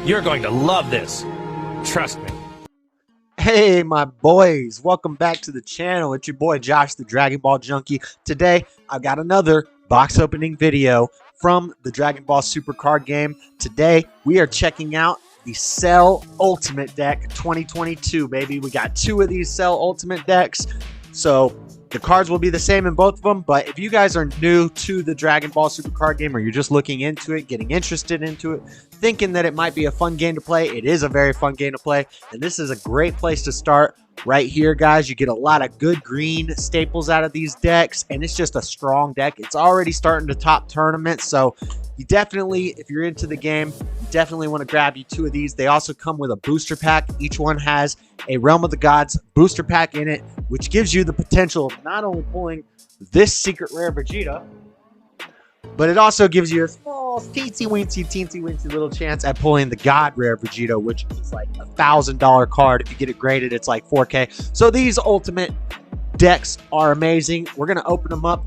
You're going to love this. Trust me. Hey, my boys. Welcome back to the channel. It's your boy, Josh, the Dragon Ball Junkie. Today, I've got another box opening video from the Dragon Ball Super card game. Today, we are checking out the Cell Ultimate Deck 2022, baby. We got two of these Cell Ultimate decks. So, the cards will be the same in both of them, but if you guys are new to the Dragon Ball Super card game, or you're just looking into it, getting interested into it, thinking that it might be a fun game to play, it is a very fun game to play, and this is a great place to start right here, guys. You get a lot of good green staples out of these decks, and it's just a strong deck. It's already starting to top tournaments, so you definitely, if you're into the game, you definitely want to grab you two of these. They also come with a booster pack. Each one has a Realm of the Gods booster pack in it, which gives you the potential of not only pulling this secret rare Vegeta, but it also gives you a small teensy weensy little chance at pulling the God rare Vegeta, which is like a $1,000 card. If you get it graded, it's like 4K. So these ultimate decks are amazing. We're going to open them up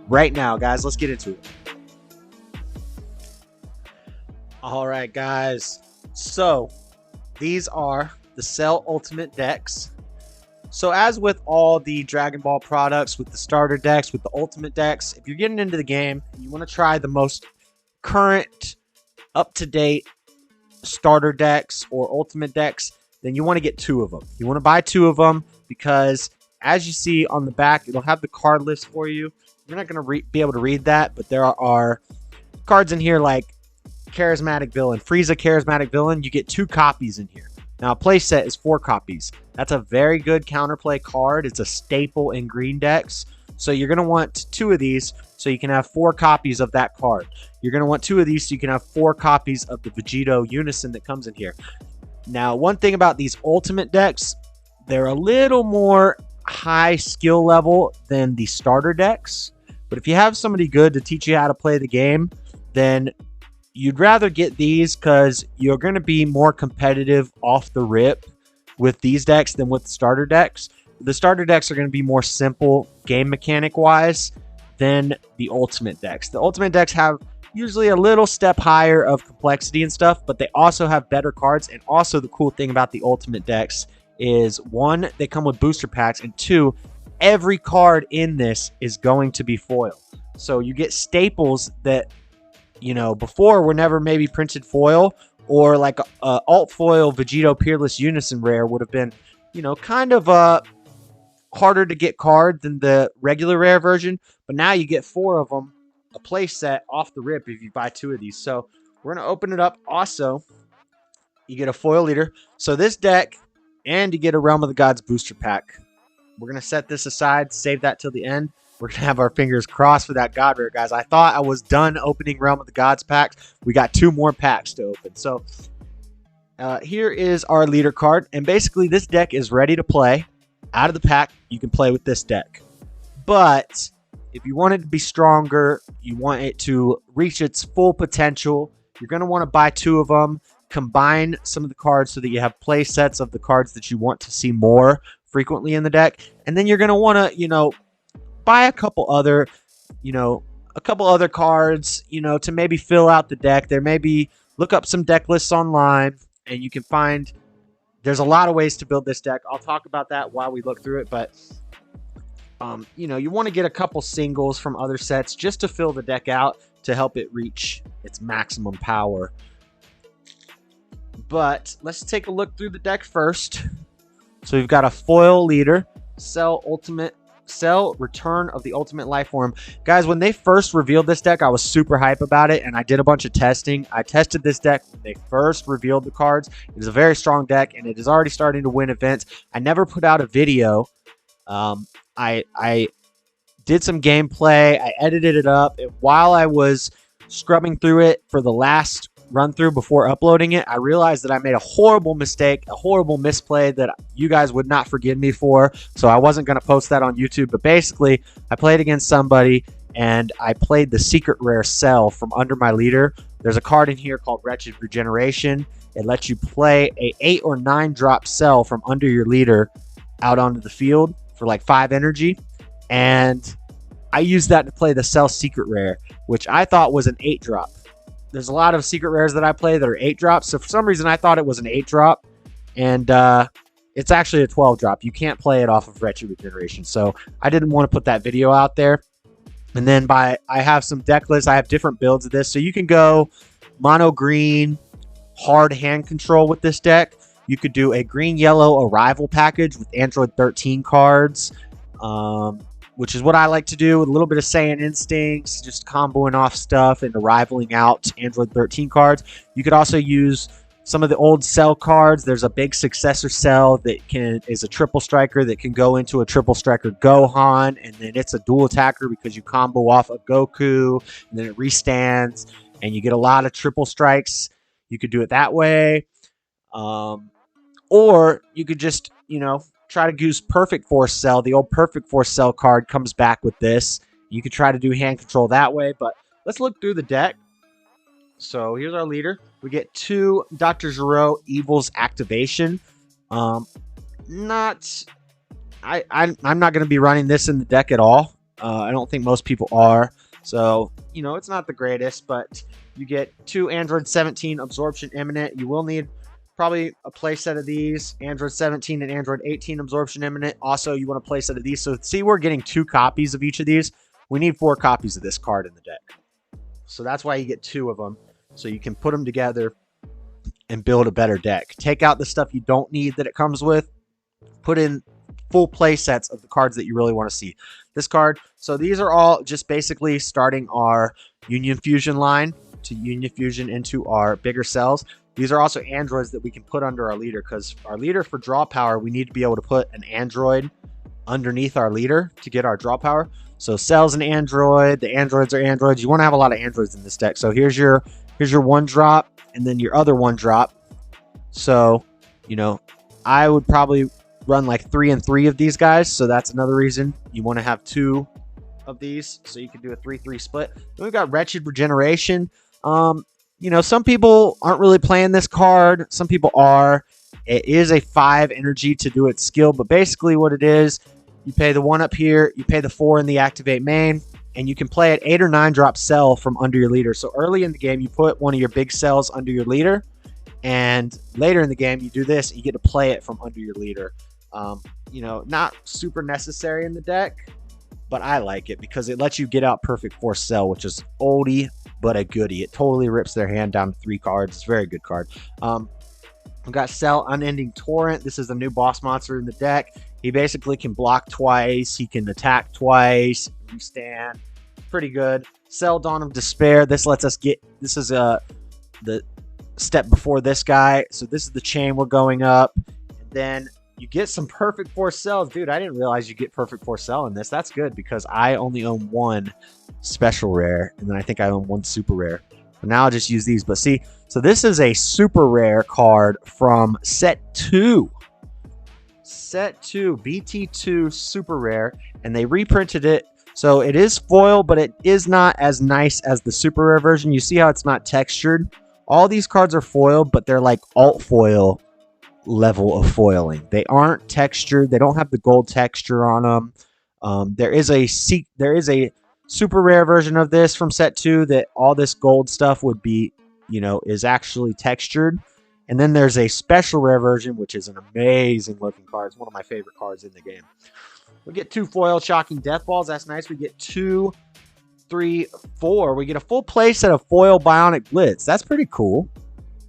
right now, guys. Let's get into it. All right, guys. So these are the Cell Ultimate decks. So as with all the Dragon Ball products, with the starter decks, with the ultimate decks, if you're getting into the game and you want to try the most current, up-to-date starter decks or ultimate decks, then you want to get two of them. You want to buy two of them because, as you see on the back, it'll have the card list for you. You're not going to be able to read that, but there are cards in here like Charismatic Villain, Frieza Charismatic Villain. You get 2 copies in here. Now, a playset is 4 copies. That's a very good counterplay card. It's a staple in green decks. So you're going to want 2 of these so you can have 4 copies of that card. You're going to want 2 of these so you can have 4 copies of the Vegito Unison that comes in here. Now, one thing about these ultimate decks, they're a little more high skill level than the starter decks. But if you have somebody good to teach you how to play the game, then you'd rather get these because you're going to be more competitive off the rip with these decks than with the starter decks. The starter decks are going to be more simple game mechanic wise than the ultimate decks. The ultimate decks have usually a little step higher of complexity and stuff, but they also have better cards. And also the cool thing about the ultimate decks is, 1, they come with booster packs, and 2, every card in this is going to be foil. So you get staples that, you know, before were never maybe printed foil, or like a alt foil Vegito Peerless Unison rare would have been, you know, kind of harder to get card than the regular rare version. But now you get 4 of them, a play set off the rip if you buy 2 of these. So we're going to open it up. Also, you get a foil leader. So this deck, and you get a Realm of the Gods booster pack. We're going to set this aside, save that till the end. We're going to have our fingers crossed for that God rare, guys. I thought I was done opening Realm of the Gods packs. We got 2 more packs to open. So here is our leader card. And basically, this deck is ready to play. Out of the pack, you can play with this deck. But if you want it to be stronger, you want it to reach its full potential, you're going to want to buy 2 of them, combine some of the cards so that you have play sets of the cards that you want to see more frequently in the deck. And then you're going to want to, you know, buy a couple other cards, you know, to maybe fill out the deck. There may be, look up some deck lists online, and you can find, there's a lot of ways to build this deck. I'll talk about that while we look through it, but you know, you want to get a couple singles from other sets just to fill the deck out to help it reach its maximum power. But let's take a look through the deck first. So we've got a foil leader, Cell Return of the Ultimate Life Form. Guys, when they first revealed this deck, I was super hype about it, and I did a bunch of testing. I tested this deck when they first revealed the cards. It is a very strong deck, and it is already starting to win events. I never put out a video. I did some gameplay. I edited it up. And while I was scrubbing through it for the last run through before uploading it, I realized that I made a horrible mistake, a horrible misplay that you guys would not forgive me for. So I wasn't going to post that on YouTube. But basically, I played against somebody and I played the secret rare Cell from under my leader. There's a card in here called Wretched Regeneration. It lets you play a 8 or 9 drop Cell from under your leader out onto the field for like 5 energy. And I used that to play the Cell secret rare, which I thought was an 8 drop. there's a lot of secret rares that I play that are 8-drops. So for some reason, I thought it was an 8-drop. And it's actually a 12-drop. You can't play it off of Wretched Regeneration. So I didn't want to put that video out there. And then I have some deck lists. I have different builds of this. So you can go mono green, hard hand control with this deck. You could do a green-yellow arrival package with Android 13 cards, which is what I like to do, with a little bit of Saiyan Instincts, just comboing off stuff and arrivaling out Android 13 cards. You could also use some of the old Cell cards. There's a big successor Cell that is a triple striker that can go into a triple striker Gohan, and then it's a dual attacker because you combo off a Goku, and then it restands, and you get a lot of triple strikes. You could do it that way. Or you could just, try to use Perfect Force Cell. The old Perfect Force Cell card comes back with this. You could try to do hand control that way, but let's look through the deck. So here's our leader. We get 2 Dr. Gero Evil's activation. I'm not going to be running this in the deck at all. I don't think most people are. So, it's not the greatest, but you get 2 Android 17 Absorption Imminent. You will need probably a playset of these, Android 17 and Android 18 Absorption Imminent. Also, you want a playset of these. So see, we're getting 2 copies of each of these. We need 4 copies of this card in the deck. So that's why you get 2 of them. So you can put them together and build a better deck. Take out the stuff you don't need that it comes with. Put in full play sets of the cards that you really want to see. This card. So these are all just basically starting our Union Fusion line to Union Fusion into our bigger cells. These are also androids that we can put under our leader, because our leader, for draw power, we need to be able to put an android underneath our leader to get our draw power. So Cell's an android. The androids are androids. You want to have a lot of androids in this deck. So here's your 1-drop, and then your other 1-drop. So, I would probably run like 3 and 3 of these guys. So that's another reason you want to have 2 of these, so you can do a 3-3 split. Then we've got Wretched Regeneration. Some people aren't really playing this card. Some people are. It is a 5 energy to do its skill, but basically what it is, you pay the 1 up here, you pay the 4 in the activate main, and you can play an 8 or 9-drop cell from under your leader. So early in the game, you put one of your big cells under your leader, and later in the game, you do this, and you get to play it from under your leader. Not super necessary in the deck, but I like it because it lets you get out Perfect Force Cell, which is oldie but a goodie. It totally rips their hand down to 3 cards. It's a very good card. We've got Cell Unending Torrent. This is the new boss monster in the deck. He basically can block twice. He can attack twice. Restand. Pretty good. Cell Dawn of Despair. This lets us get... This is the step before this guy. So this is the chain we're going up. And then you get some Perfect Force Cells. Dude, I didn't realize you get Perfect Force Cell in this. That's good because I only own 1 special rare. And then I think I own 1 super rare. But now I'll just use these. But see, so this is a super rare card from set 2. Set 2, BT2 super rare. And they reprinted it. So it is foil, but it is not as nice as the super rare version. You see how it's not textured? All these cards are foiled, but they're like alt foil level of foiling. They aren't textured. They don't have the gold texture on them. There is a super rare version of this from set 2 that all this gold stuff would be, is actually textured. And then there's a special rare version, which is an amazing looking card. It's one of my favorite cards in the game. We get 2 foil Shocking Death Balls. That's nice. We get 2, 3, 4. We get a full play set of foil Bionic Blitz. That's pretty cool.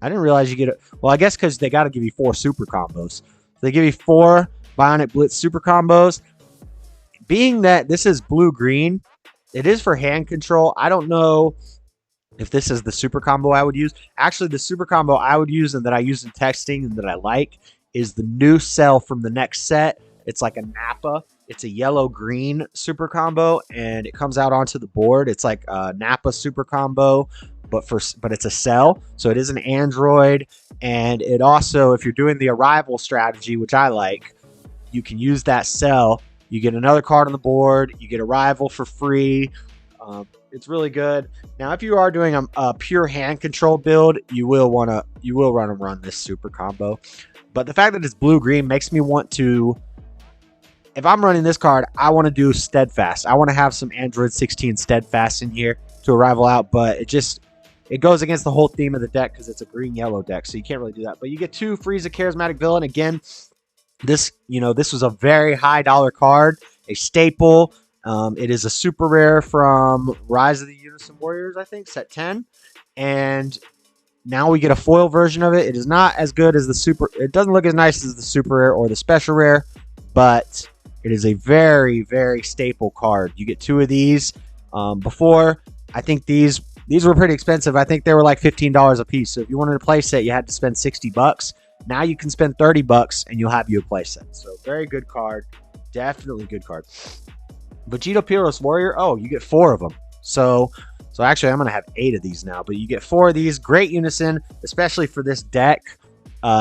I didn't realize you get it. Well, I guess because they got to give you 4 super combos. So they give you 4 Bionic Blitz super combos. Being that this is blue-green, it is for hand control. I don't know if this is the super combo I would use. Actually, the super combo I would use and that I use in texting and that I like is the new cell from the next set. It's like a Nappa. It's a yellow-green super combo, and it comes out onto the board. It's like a Nappa super combo, but it's a cell. So it is an android, and it also, if you're doing the arrival strategy, which I like, you can use that cell. You get another card on the board. You get arrival for free. It's really good. Now, if you are doing a pure hand control build, you will run this super combo. But the fact that it's blue-green makes me want to. If I'm running this card, I want to do Steadfast. I want to have some Android 16 Steadfast in here to arrival out, but it goes against the whole theme of the deck because it's a green-yellow deck, so you can't really do that. But you get 2 Frieza Charismatic Villain. Again, this was a very high dollar card, a staple. It is a super rare from Rise of the Unison Warriors, I think, set 10. And now we get a foil version of it. It is not as good as the super. It doesn't look as nice as the super rare or the special rare, but it is a very, very staple card. You get 2 of these. Before, I think these were pretty expensive. I think they were like $15 a piece. So if you wanted a playset, you had to spend $60. Now you can spend $30 and you'll have you a playset. So very good card. Definitely good card. Vegeta Pyros Warrior. Oh, you get 4 of them. So actually, I'm going to have 8 of these now. But you get 4 of these. Great unison, especially for this deck.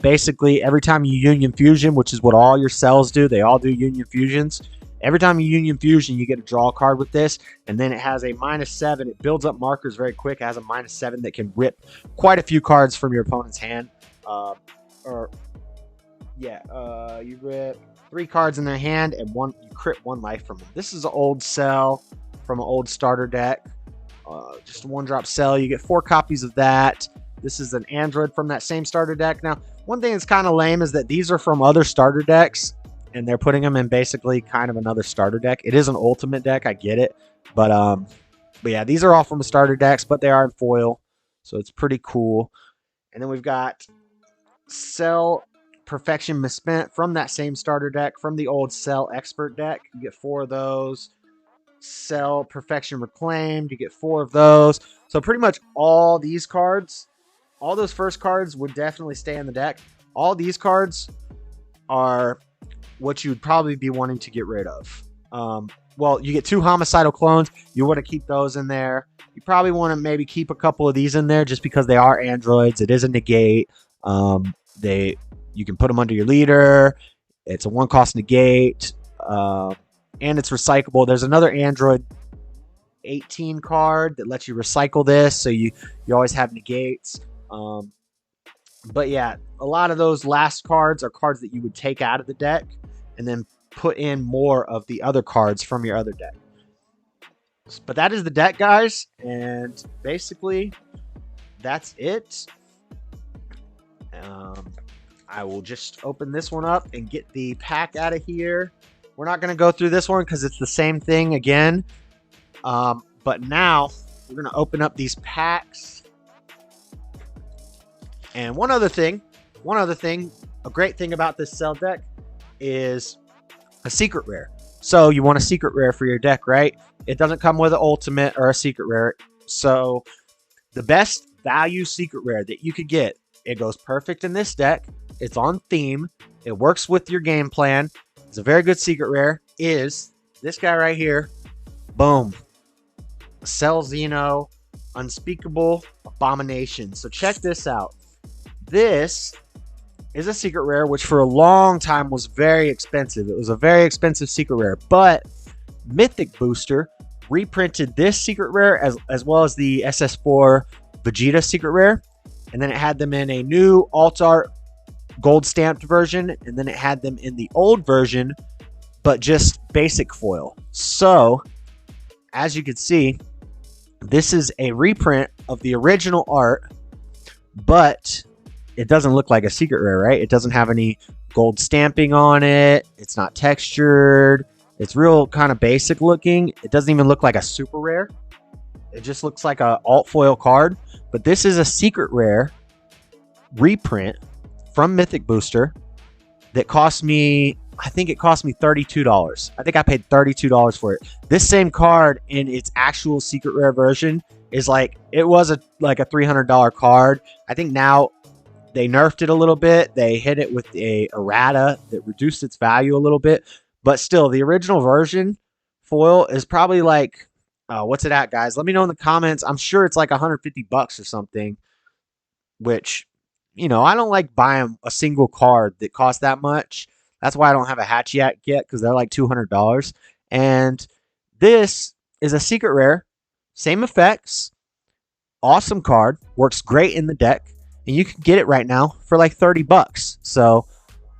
Basically, every time you Union Fusion, which is what all your cells do, they all do Union Fusions. Every time you Union Fusion, you get a draw card with this. And then it has a -7. It builds up markers very quick. It has a -7 that can rip quite a few cards from your opponent's hand. You rip 3 cards in their hand and you crit 1 life from them. This is an old cell from an old starter deck. Just a 1-drop cell. You get 4 copies of that. This is an android from that same starter deck. Now, one thing that's kind of lame is that these are from other starter decks, and they're putting them in basically kind of another starter deck. It is an ultimate deck, I get it, but yeah, these are all from the starter decks, but they are in foil, so it's pretty cool. And then we've got Cell Perfection Misspent from that same starter deck, from the old Cell Expert deck. You get 4 of those. Cell Perfection Reclaimed, you get 4 of those. So pretty much all these cards, all those first cards would definitely stay in the deck. All these cards are what you would probably be wanting to get rid of. Well, you get 2 Homicidal Clones. You want to keep those in there. You probably want to maybe keep a couple of these in there just because they are androids. It is a negate. You can put them under your leader. It's a 1-cost negate. And it's recyclable. There's another Android 18 card that lets you recycle this, so you always have negates. But yeah, a lot of those last cards are cards that you would take out of the deck and then put in more of the other cards from your other deck. But that is the deck, guys, and basically that's it. I will just open this one up and get the pack out of here. We're not going to go through this one because it's the same thing again. But now we're going to open up these packs. And one other thing, a great thing about this cell deck is a secret rare. So you want a secret rare for your deck, right? It doesn't come with an ultimate or a secret rare. So the best value secret rare that you could get, it goes perfect in this deck. It's on theme. It works with your game plan. It's a very good secret rare, is this guy right here. Boom. Cell Xeno Unspeakable Abomination. So check this out. This is a secret rare, which for a long time was very expensive. It was a very expensive secret rare, but Mythic Booster reprinted this secret rare as well as the SS4 Vegeta secret rare, and then it had them in a new alt art gold stamped version, and then it had them in the old version but just basic foil. So as you can see, this is a reprint of the original art, but it doesn't look like a secret rare, right? It doesn't have any gold stamping on it. It's not textured. It's real kind of basic looking. It doesn't even look like a super rare. It just looks like a alt foil card. But this is a secret rare reprint from Mythic Booster that cost me, I think it cost me $32. I think I paid $32 for it. This same card in its actual secret rare version is like, it was like a $300 card. I think now they nerfed it a little bit. They hit it with a errata that reduced its value a little bit. But still, the original version foil is probably like, what's it at, guys? Let me know in the comments. I'm sure it's like $150 or something, which, you know, I don't like buying a single card that costs that much. That's why I don't have a hatch yet, because they're like $200. And this is a secret rare, same effects, awesome card, works great in the deck, and you can get it right now for like $30. So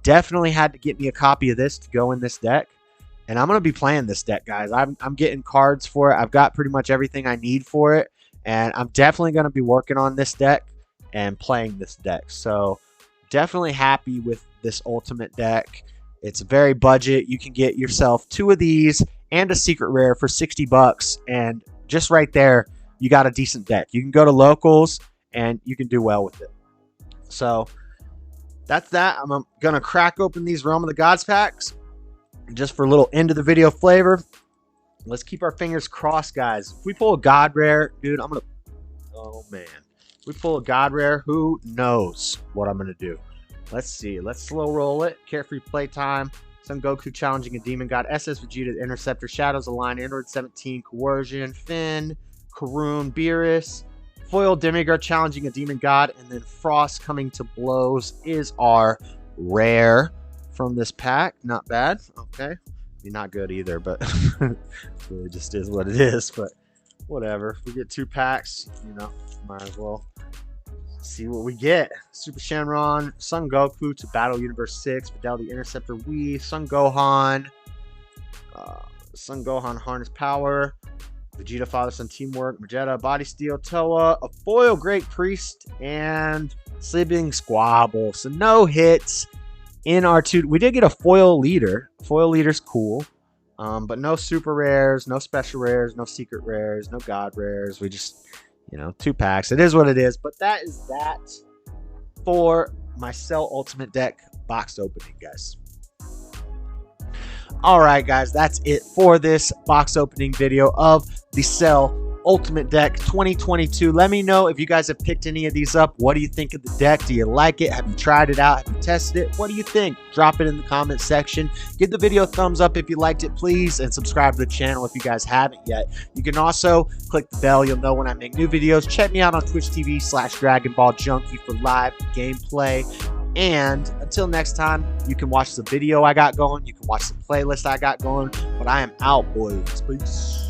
definitely had to get me a copy of this to go in this deck. And I'm going to be playing this deck, guys. I'm getting cards for it. I've got pretty much everything I need for it. and I'm definitely going to be working on this deck and playing this deck. So definitely happy with this ultimate deck. It's very budget. You can get yourself 2 of these and a secret rare for 60 bucks, and just right there you got a decent deck. You can go to locals and you can do well with it. So that's that. I'm gonna crack open these Realm of the Gods packs just for a little end of the video flavor. Let's keep our fingers crossed, guys. If we pull a God rare, dude, I'm gonna, oh man, if we pull a God rare, who knows what I'm gonna do. Let's see. Let's slow roll it. Carefree playtime. Son Goku challenging a demon god. SS Vegeta Interceptor. Shadows Align. Android 17. Coercion. Finn. Karun. Beerus. Foil Demigod challenging a demon god. And then Frost coming to blows is our rare from this pack. Not bad. Okay. I mean, not good either, but it really just is what it is. But whatever. If we get 2 packs, you know, might as well see what we get. Super Shenron, Son Goku to Battle Universe 6, Fidelity Interceptor Wii, Son Gohan, Harness Power, Vegeta Father Son Teamwork, Vegeta Body Steel, Toa, a foil Great Priest, and Sleeping Squabble. So no hits in our 2. We did get a foil leader. Foil leader's cool. But no super rares, no special rares, no secret rares, no god rares. We just, you know, 2 packs. It is what it is. But that is that for my Cell Ultimate deck box opening, guys. All right, guys, that's it for this box opening video of the Cell Ultimate Deck 2022. Let me know if you guys have picked any of these up. What do you think of the deck? Do you like it? Have you tried it out? Have you tested it? What do you think? Drop it in the comment section. Give the video a thumbs up if you liked it, please, and subscribe to the channel if you guys haven't yet. You can also click the bell. You'll know when I make new videos. Check me out on Twitch TV/DragonBallJunkie for live gameplay. And until next time, you can watch the video I got going. You can watch the playlist I got going. But I am out, boys. Peace.